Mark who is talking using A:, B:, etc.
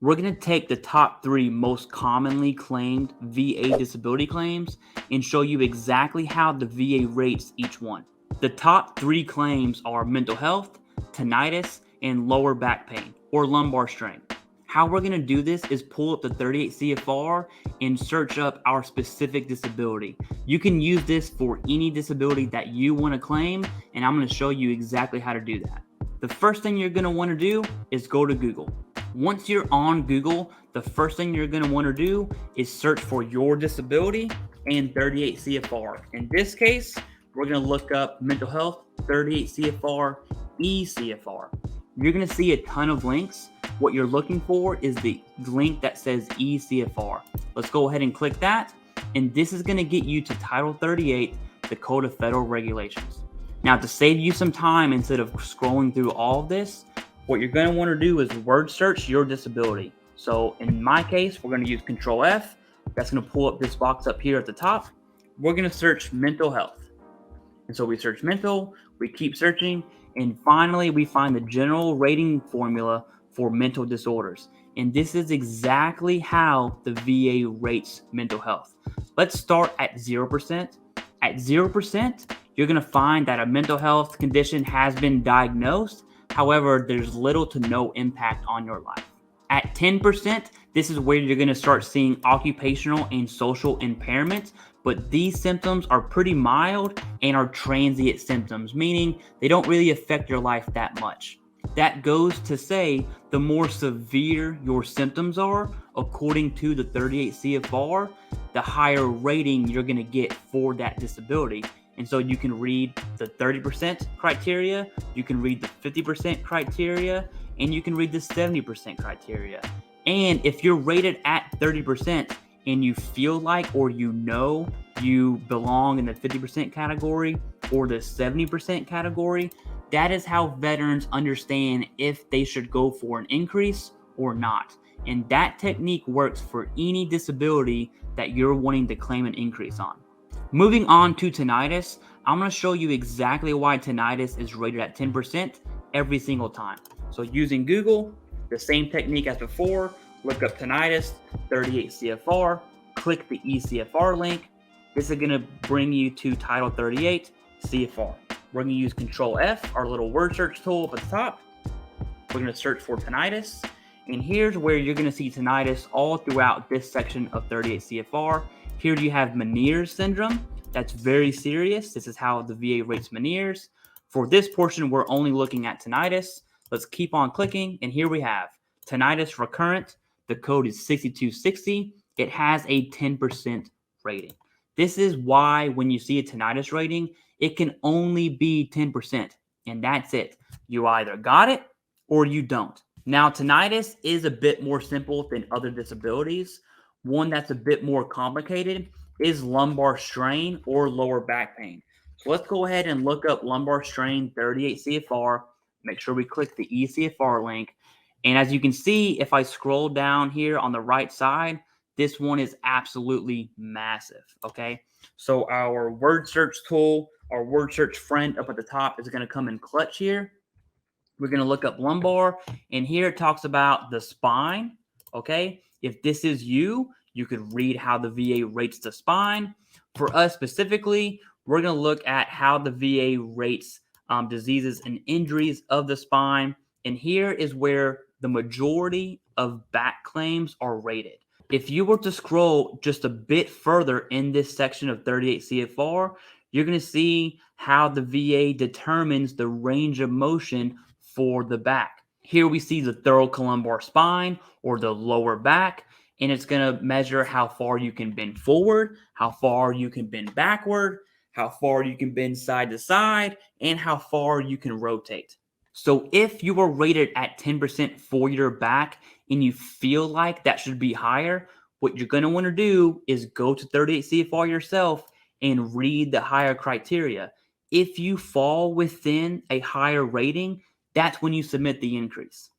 A: we're going to take the top 3 most commonly claimed VA disability claims and show you exactly how the VA rates each one. The top 3 claims are mental health, tinnitus, and lower back pain or lumbar strain. How we're going to do this is pull up the 38 CFR and search up our specific disability. You can use this for any disability that you want to claim, and I'm going to show you exactly how to do that. The first thing you're going to want to do is go to Google. Once you're on Google, the first thing you're going to want to do is search for your disability and 38 CFR. In this case, we're going to look up mental health, 38 CFR, ECFR. You're going to see a ton of links. What you're looking for is the link that says ECFR. Let's go ahead and click that. And this is going to get you to Title 38, the Code of Federal Regulations. Now, to save you some time instead of scrolling through all of this, what you're going to want to do is word search your disability. So in my case, we're going to use Control F. That's going to pull up this box up here at the top. We're going to search mental health. And so we search mental, we keep searching, and finally we find the general rating formula for mental disorders. And this is exactly how the VA rates mental health. Let's start at 0%. At 0%, you're going to find that a mental health condition has been diagnosed. However, there's little to no impact on your life. At 10%, this is where you're going to start seeing occupational and social impairments, but these symptoms are pretty mild and are transient symptoms, meaning they don't really affect your life that much. That goes to say the more severe your symptoms are, according to the 38 CFR, the higher rating you're going to get for that disability. And so you can read the 30% criteria, you can read the 50% criteria, and you can read the 70% criteria. And if you're rated at 30% and you feel like or you know you belong in the 50% category or the 70% category, that is how veterans understand if they should go for an increase or not. And that technique works for any disability that you're wanting to claim an increase on. Moving on to tinnitus, I'm going to show you exactly why tinnitus is rated at 10% every single time. So using Google, the same technique as before, look up tinnitus, 38 CFR, click the ECFR link. This is going to bring you to Title 38 CFR. We're going to use Control F, our little word search tool up at the top. We're going to search for tinnitus. And here's where you're going to see tinnitus all throughout this section of 38 CFR. Here you have Meniere's syndrome. That's very serious. This is how the VA rates Meniere's. For this portion, we're only looking at tinnitus. Let's keep on clicking. And here we have tinnitus recurrent. The code is 6260. It has a 10% rating. This is why when you see a tinnitus rating, it can only be 10%. And that's it. You either got it or you don't. Now, tinnitus is a bit more simple than other disabilities. One that's a bit more complicated is lumbar strain or lower back pain. So let's go ahead and look up lumbar strain 38 CFR. Make sure we click the ECFR link. And as you can see, if I scroll down here on the right side, this one is absolutely massive, okay? So our word search tool, our word search friend up at the top is going to come in clutch here. We're going to look up lumbar, and here it talks about the spine, okay? If this is you, you could read how the VA rates the spine. For us specifically, we're going to look at how the VA rates diseases and injuries of the spine. And here is where the majority of back claims are rated. If you were to scroll just a bit further in this section of 38 CFR, you're going to see how the VA determines the range of motion for the back. Here we see the thoracolumbar spine or the lower back, and it's going to measure how far you can bend forward, how far you can bend backward, how far you can bend side to side, and how far you can rotate. So if you are rated at 10% for your back and you feel like that should be higher, what you're going to want to do is go to 38 CFR yourself and read the higher criteria. If you fall within a higher rating, that's when you submit the increase.